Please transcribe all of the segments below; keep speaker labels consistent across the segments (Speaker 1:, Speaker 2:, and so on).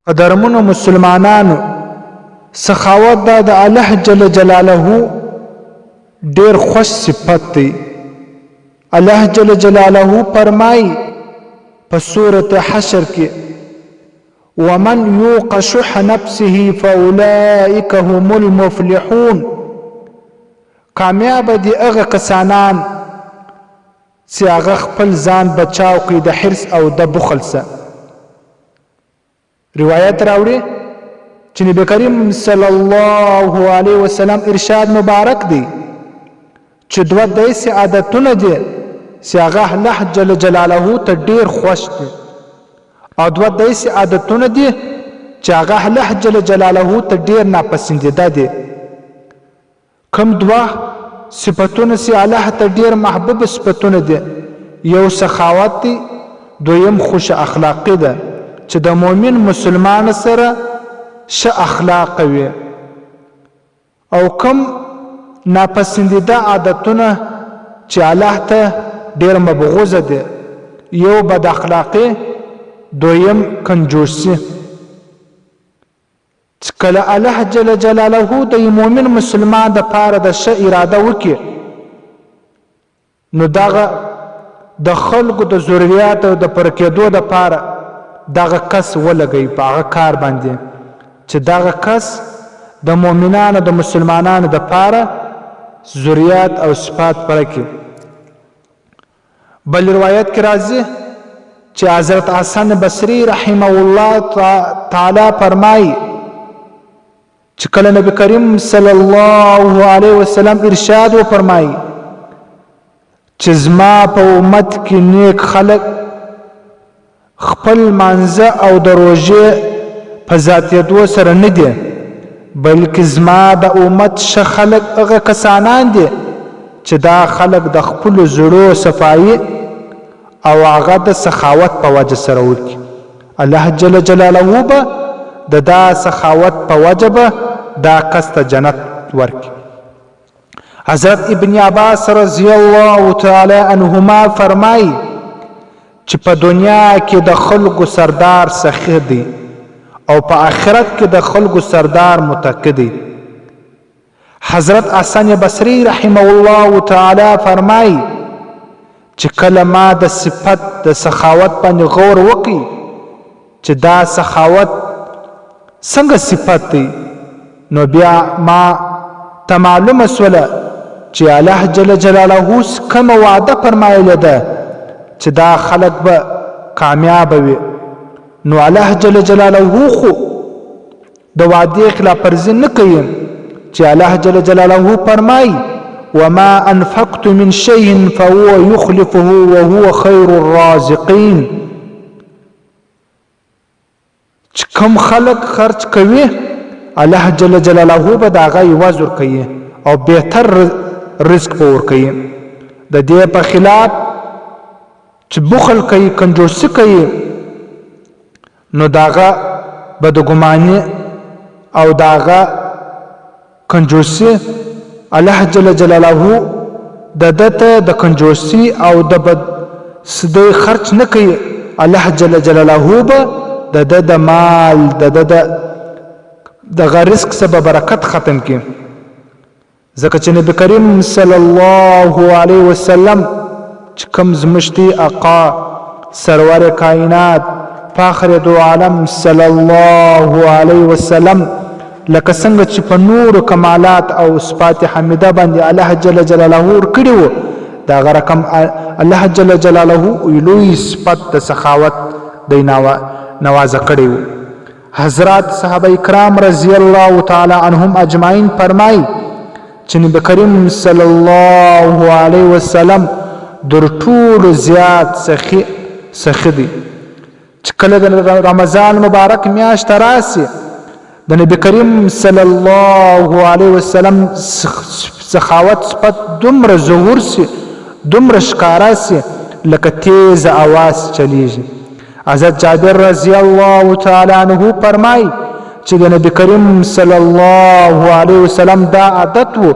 Speaker 1: قدرمنو مسلمانانو سخاوت دا د الله جل جلاله ډیر خوش صفت دی. الله جل جلاله فرمای په سورة حشر کې ومن یوق شح نفسه فاولئک هم المفلحون. کامیاب دي هغه کسانان چې هغه خپل ځان بچاو کړي د حرص او د بخل څخه. روایت راوړي چې نبی کریم صلی الله علیه وسلم ارشاد مبارک دی چې دوه داسې عادتونه دي چې هغه الله جل جلاله ته ډیر خوښ دي او دوه داسې عادتونه دي چې هغه الله جل جلاله ته ډیر ناپسندیده دي. کوم دوه صفاتونه چې الله ته ډیر محبوب صفاتونه دي؟ یو سخاوت دی، دویم خوش اخلاقی ده چې د مؤمن مسلمان سره ښه اخلاق وي. او کوم ناپسندیده عادتونه چې الله ته ډیر مبغوزه دي؟ یو بد اخلاقی، دویم کنجوسی. کله الله جل جلاله د مؤمن مسلمان د پاره د ښه اراده وکړي نو دغه د خلکو د ضرورت او د پر کېدو د پاره دغه کس ولګي په هغه کار باندې چې دغه کس د مؤمنانو د مسلمانانو د پاره ضرورت او صفات پر کې. بل روایت کې راځي چې حضرت حسن بصری رحمه الله تعالی فرمایي چې کله نبی کریم صلی الله علیه وسلم ارشاد و فرمایي چې زما په امت کې نیک خلق خپل منځه او د روژې په ذاتیدو سره نه دي، بلکې زما د امت ښه خلق هغه کسانان دي چې دا خلق د خپلو زړو صفایي او هغه د سخاوت په وجه سره وکړي. الله جل جلاله به د دا سخاوت په وجه به دا کس ته جنت ورکړي. حضرت ابن عباس رضی الله تعالی عنهما فرمایي چې په دنیا کې د خلکو سردار سخی دی او په آخرت کې د خلکو سردار متقی دی. حضرت حسن بصری رحمه الله تعالی فرمایي چې کله ما د صفت د سخاوت باندې غور وکړي چې دا سخاوت څنګه صفت دی نو بیا ما ته معلومه سوله چې الله جل جلاله کومه وعده فرمایله ده چې دا خلق به کامیاب وي. نو الله جل جلاله خو د وعده خلاف ورزي نه کوي چې الله جل جلاله فرمایي وما انفقت من شيء فهو يخلفه وهو خير الرازقين. چې کوم خلق خرج کوي الله جل جلاله به داغه عوض ورکوي او بهتر رزق به ورکوي. د دې په خلاف چې بخل کوي، کنجوسي کوي، نو داغه بدګماني او داغه کنجوسي الله جل جلاله د دته د کنجوسي او د بد سدي خرج نه کوي. الله جل جلاله به د مال د رزق سبب برکت ختم کی. ځکه چې نبی کریم صلی الله علیه وسلم چې کوم زمشتي آقا سرور کائنات فاخر دو عالم صلی الله علیه وسلم لکه څنګه چې په نور کمالات او صفات حمیده باندې الله جل جلاله ور کړیو دا غرقم الله جل جلاله لوی صفات د سخاوت دیناوه نوازه کړیو. حضرات صحابه کرام رضی الله تعالی عنهم اجمعین فرمای چې نبی کریم صلی الله علیه وسلم در ټول زیات سخی دی. چې کله د رمضان مبارک میاشت راسي د نبی کریم صلی الله علیه وسلم سخاوت صفت دومره ظهور سي، دومره ښکارا سي لکه تیز اواز چلیږي. حضرت جابر رضی الله تعالی عنہ فرمای چې د نبی کریم صلی الله علیه وسلم دا عادت وو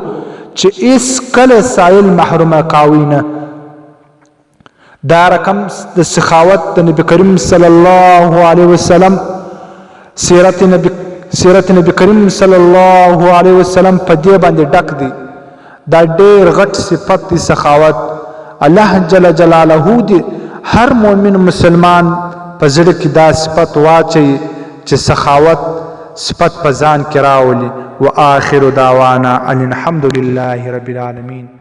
Speaker 1: چې اس کله سائل محروم کاوینه. دا رقم د سخاوت د نبی کریم صلی الله علیه وسلم سیرت نبی کریم صلی الله علیه وسلم په دې باندې ډک دی. دا ډېر غټ صفت دی سخاوت. الله جل جلاله دی هر مؤمن مسلمان په زړه کې دا صفت واچي چې سخاوت صفت په ځان کې راولي. وآخر دعوانا ان الحمد لله رب العالمین.